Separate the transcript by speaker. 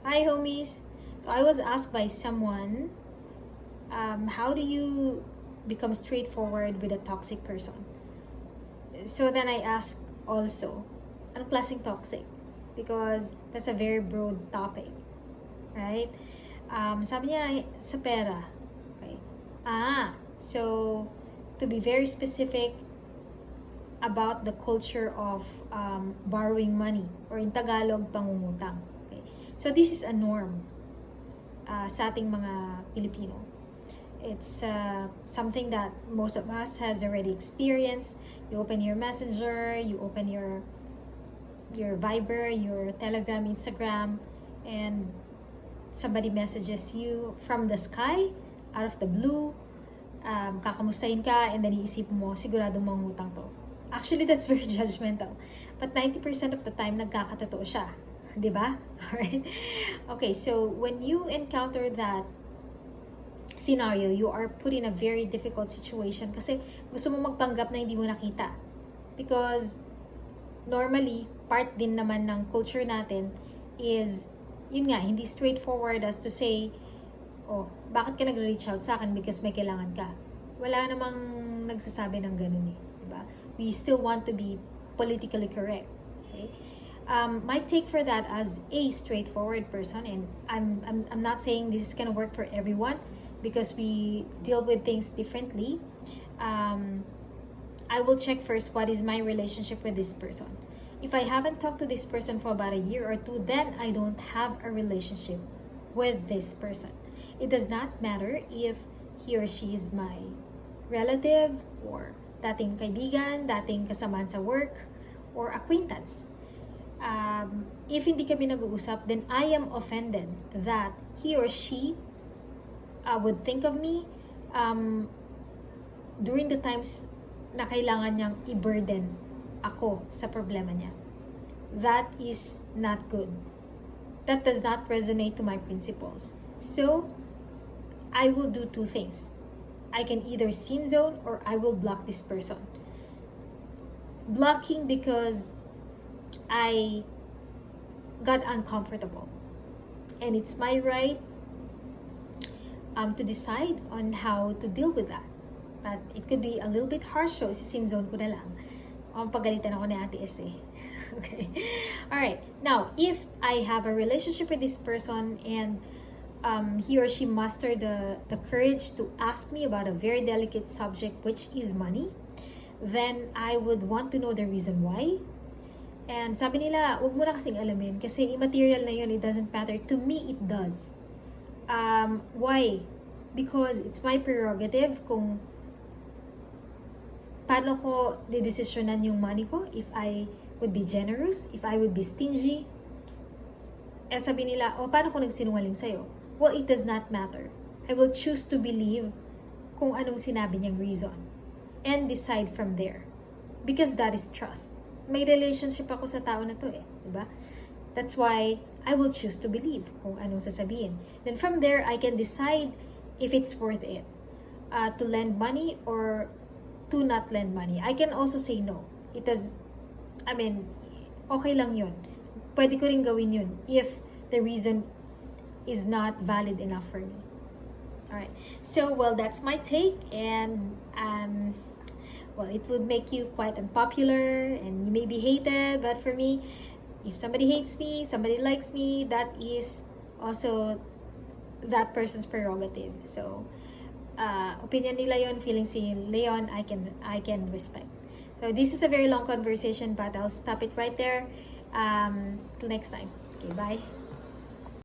Speaker 1: Hi, homies. So I was asked by someone, how do you become straightforward with a toxic person? So then I asked also, anong klaseng toxic? Because that's a very broad topic, right? Sabi niya, sa pera. Okay. So to be very specific about the culture of borrowing money, or in Tagalog, pangungutang. Okay. So this is a norm sa ating mga Pilipino. It's something that most of us has already experienced. You open your Messenger, you open your Viber, your Telegram, Instagram, and somebody messages you from the sky, out of the blue, kakamustahin ka, and then iisip mo, siguradong mangutang to. Actually, that's very judgmental. But 90% of the time, nagkakatotoo siya. Di ba? Alright? Okay, so when you encounter that scenario, you are put in a very difficult situation kasi gusto mo magpanggap na hindi mo nakita. Because normally, part din naman ng culture natin is, yun nga, hindi straightforward as to say, oh, bakit ka nag-reach out sa akin because may kailangan ka? Wala namang nagsasabi ng ganun eh. Diba? We still want to be politically correct. Okay? My take for that as a straightforward person, and I'm not saying this is gonna work for everyone because we deal with things differently. I will check first what is my relationship with this person. If I haven't talked to this person for about a year or two, then I don't have a relationship with this person. It does not matter if he or she is my relative, or dating kaibigan, dating kasamaan sa work, or acquaintance. If hindi kami nag-uusap, then I am offended that he or she would think of me during the times na kailangan niyang i-burden ako sa problema niya. That is not good. That does not resonate to my principles. So, I will do two things. I can either sin zone or I will block this person. Blocking because I got uncomfortable. And it's my right to decide on how to deal with that. But it could be a little bit harsh, so sin zone ko na lang. Pagalitan ako ni Ate S eh. Okay. Alright. Now, if I have a relationship with this person and he or she mustered the courage to ask me about a very delicate subject, which is money, then I would want to know the reason why. And sabi nila, wag mo na kasing alamin kasi immaterial na yun, it doesn't matter. To me, it does. Why? Because it's my prerogative kung paano ko didesisyonan yung money ko, if I would be generous, if I would be stingy. Eh sabi nila, paano ko nagsinungaling sa'yo? Well, it does not matter. I will choose to believe kung anong sinabi niyang reason and decide from there. Because that is trust. May relationship ako sa tao na to eh, diba? That's why I will choose to believe kung anong sasabihin. Then from there, I can decide if it's worth it to lend money or to not lend money. I can also say no. Okay lang yun. Pwede ko rin gawin yun if the reason is not valid enough for me. Alright. So, well, that's my take, and it would make you quite unpopular and you may be hated, but for me, if somebody hates me, somebody likes me, that is also that person's prerogative. So, opinion nila yon, feeling si Leon, I can respect. So this is a very long conversation, but I'll stop it right there. Till next time. Okay, bye.